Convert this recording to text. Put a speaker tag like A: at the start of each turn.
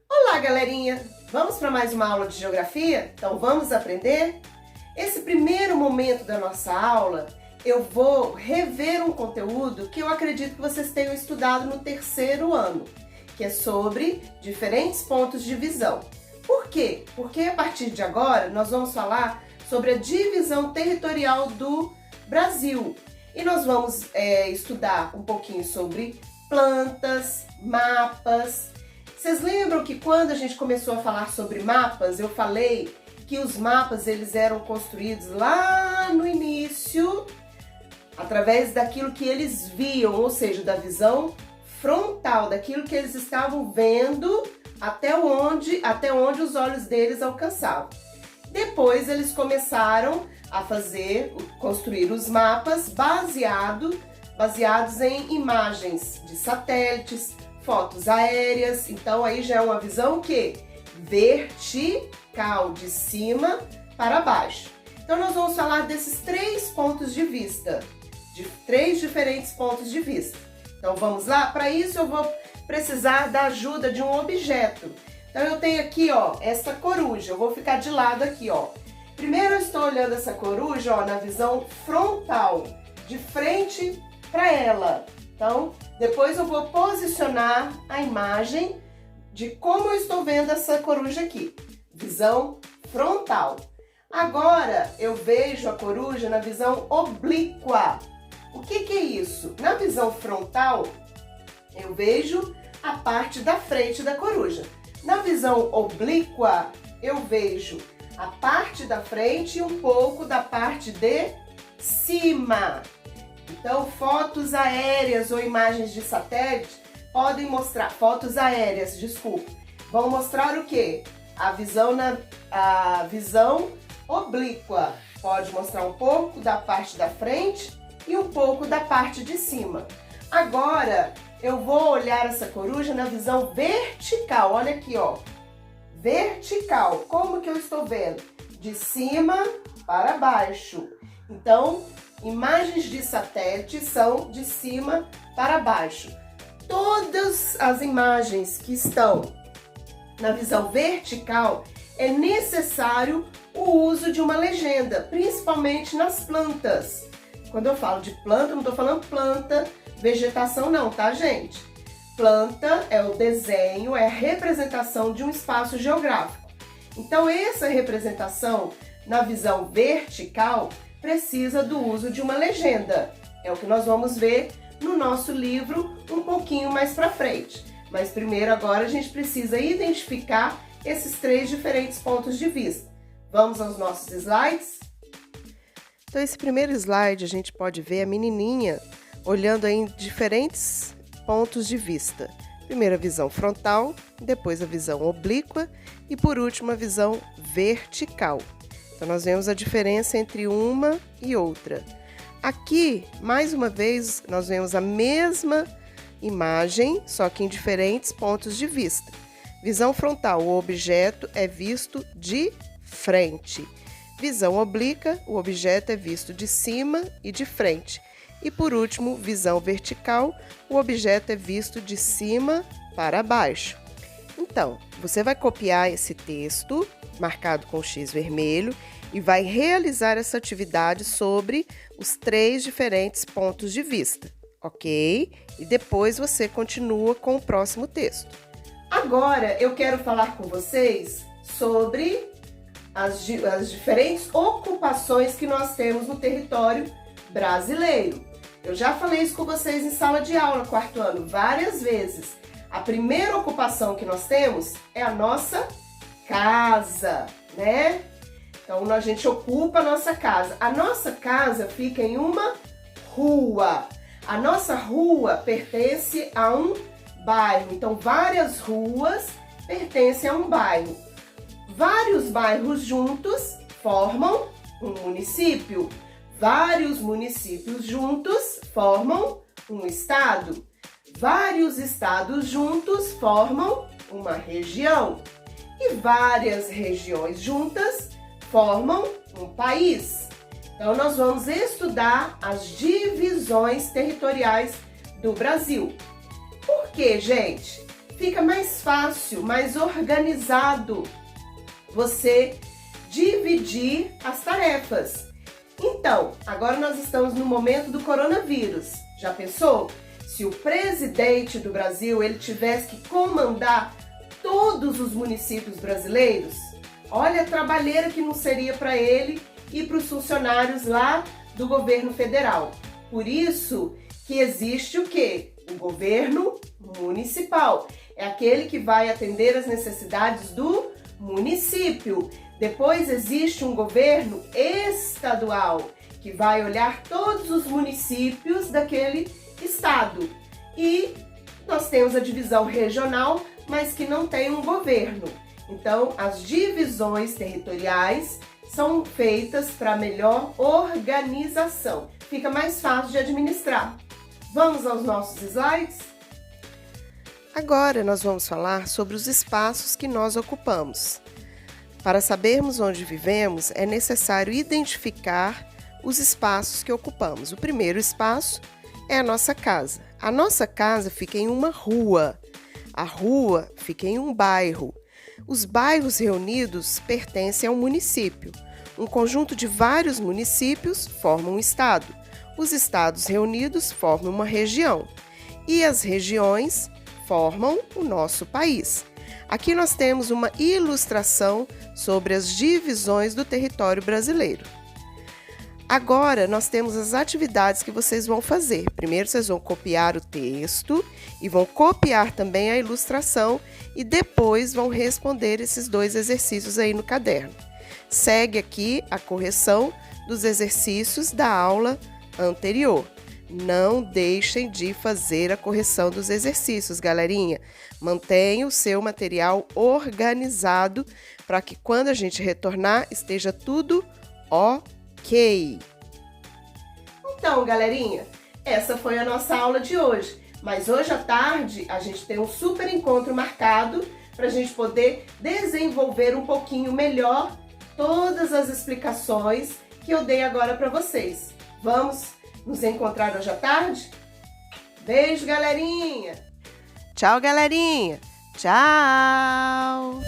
A: Olá, galerinha! Vamos para mais uma aula de geografia? Então vamos aprender? Esse primeiro momento da nossa aula, eu vou rever um conteúdo que eu acredito que vocês tenham estudado no terceiro ano, que é sobre diferentes pontos de visão. Por quê? Porque a partir de agora nós vamos falar sobre a divisão territorial do Brasil. E nós vamos estudar um pouquinho sobre plantas, mapas. Vocês lembram que quando a gente começou a falar sobre mapas, eu falei que os mapas eles eram construídos lá no início, através daquilo que eles viam, ou seja, da visão frontal, daquilo que eles estavam vendo até onde os olhos deles alcançavam. Depois eles começaram a construir os mapas baseados em imagens de satélites, fotos aéreas. Então aí já é uma visão que vertical, de cima para baixo. Então nós vamos falar desses três pontos de vista, de três diferentes pontos de vista. Então vamos lá? Para isso eu vou precisar da ajuda de um objeto. Então eu tenho aqui, ó, essa coruja. Eu vou ficar de lado aqui, ó. Primeiro eu estou olhando essa coruja, ó, na visão frontal, de frente para ela. Então, depois eu vou posicionar a imagem de como eu estou vendo essa coruja aqui. Visão frontal. Agora eu vejo a coruja na visão oblíqua. O que é isso? Na visão frontal, eu vejo a parte da frente da coruja. Na visão oblíqua, eu vejo a parte da frente e um pouco da parte de cima. Então, fotos aéreas ou imagens de satélite podem mostrar, fotos aéreas, desculpa, vão mostrar o quê? A visão oblíqua pode mostrar um pouco da parte da frente e um pouco da parte de cima. Agora, eu vou olhar essa coruja na visão vertical. Olha aqui, ó. Vertical. Como que eu estou vendo? De cima para baixo. Então, imagens de satélite são de cima para baixo. Todas as imagens que estão na visão vertical, é necessário o uso de uma legenda, principalmente nas plantas. Quando eu falo de planta, não estou falando planta, vegetação não, tá, gente? Planta é o desenho, é a representação de um espaço geográfico. Então, essa representação na visão vertical precisa do uso de uma legenda. É o que nós vamos ver no nosso livro um pouquinho mais para frente. Mas primeiro, agora, a gente precisa identificar esses três diferentes pontos de vista. Vamos aos nossos slides? Então, esse primeiro slide, a gente pode ver a menininha olhando em diferentes pontos de vista. Primeiro a visão frontal, depois a visão oblíqua e por último a visão vertical. Então nós vemos a diferença entre uma e outra. Aqui, mais uma vez, nós vemos a mesma imagem, só que em diferentes pontos de vista. Visão frontal, o objeto é visto de frente. Visão oblíqua, o objeto é visto de cima e de frente. E por último, visão vertical, o objeto é visto de cima para baixo. Então, você vai copiar esse texto, marcado com X vermelho, e vai realizar essa atividade sobre os três diferentes pontos de vista, ok? E depois você continua com o próximo texto. Agora, eu quero falar com vocês sobre as diferentes ocupações que nós temos no território brasileiro. Eu já falei isso com vocês em sala de aula, quarto ano, várias vezes. A primeira ocupação que nós temos é a nossa casa, né? Então, a gente ocupa a nossa casa. A nossa casa fica em uma rua. A nossa rua pertence a um bairro. Então, várias ruas pertencem a um bairro. Vários bairros juntos formam um município. Vários municípios juntos formam um estado. Vários estados juntos formam uma região. E várias regiões juntas formam um país. Então, nós vamos estudar as divisões territoriais do Brasil. Por quê, gente? Fica mais fácil, mais organizado você dividir as tarefas. Então, agora nós estamos no momento do coronavírus. Já pensou? Se o presidente do Brasil ele tivesse que comandar todos os municípios brasileiros, olha a trabalheira que não seria para ele e para os funcionários lá do governo federal. Por isso que existe o quê? O governo municipal. É aquele que vai atender as necessidades do município. Depois existe um governo estadual, que vai olhar todos os municípios daquele estado. E nós temos a divisão regional, mas que não tem um governo. Então, as divisões territoriais são feitas para melhor organização. Fica mais fácil de administrar. Vamos aos nossos slides? Agora nós vamos falar sobre os espaços que nós ocupamos. Para sabermos onde vivemos, é necessário identificar os espaços que ocupamos. O primeiro espaço é a nossa casa. A nossa casa fica em uma rua. A rua fica em um bairro. Os bairros reunidos pertencem ao município. Um conjunto de vários municípios forma um estado. Os estados reunidos formam uma região. E as regiões formam o nosso país. Aqui nós temos uma ilustração sobre as divisões do território brasileiro. Agora nós temos as atividades que vocês vão fazer. Primeiro vocês vão copiar o texto e vão copiar também a ilustração e depois vão responder esses dois exercícios aí no caderno. Segue aqui a correção dos exercícios da aula anterior. Não deixem de fazer a correção dos exercícios, galerinha. Mantenha o seu material organizado para que quando a gente retornar esteja tudo ok. Então, galerinha, essa foi a nossa aula de hoje. Mas hoje à tarde a gente tem um super encontro marcado para a gente poder desenvolver um pouquinho melhor todas as explicações que eu dei agora para vocês. Vamos nos encontrar hoje à tarde? Beijo, galerinha! Tchau, galerinha! Tchau!